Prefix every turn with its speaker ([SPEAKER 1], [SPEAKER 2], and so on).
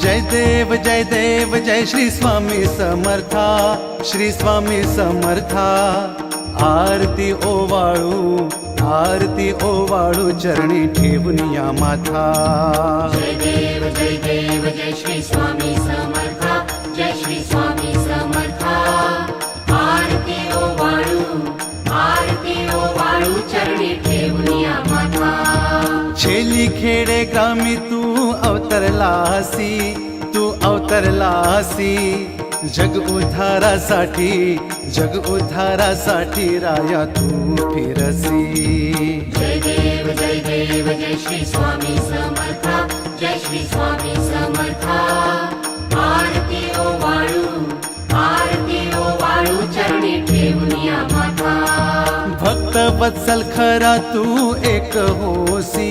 [SPEAKER 1] जय देव जय श्री स्वामी समर्था, श्री स्वामी समर्था। आरती ओवाळू चरणी ठेवून या माथा।
[SPEAKER 2] जय देव जय श्री स्वामी समर्था, जय श्री स्वामी समर्था। आरती ओवाळू चरणी ठेवून या माथा।
[SPEAKER 1] छेली खेडे ग्रामी तू अवतरलासी, जग उद्धारासाठी राया तू फिरसी।
[SPEAKER 2] जय देव जय श्री स्वामी समर्था, जय श्री स्वामी समर्था। आरती ओवाळू चरणी ठेवून या माथा।
[SPEAKER 1] भक्त वत्सल खरा तू एक होसी,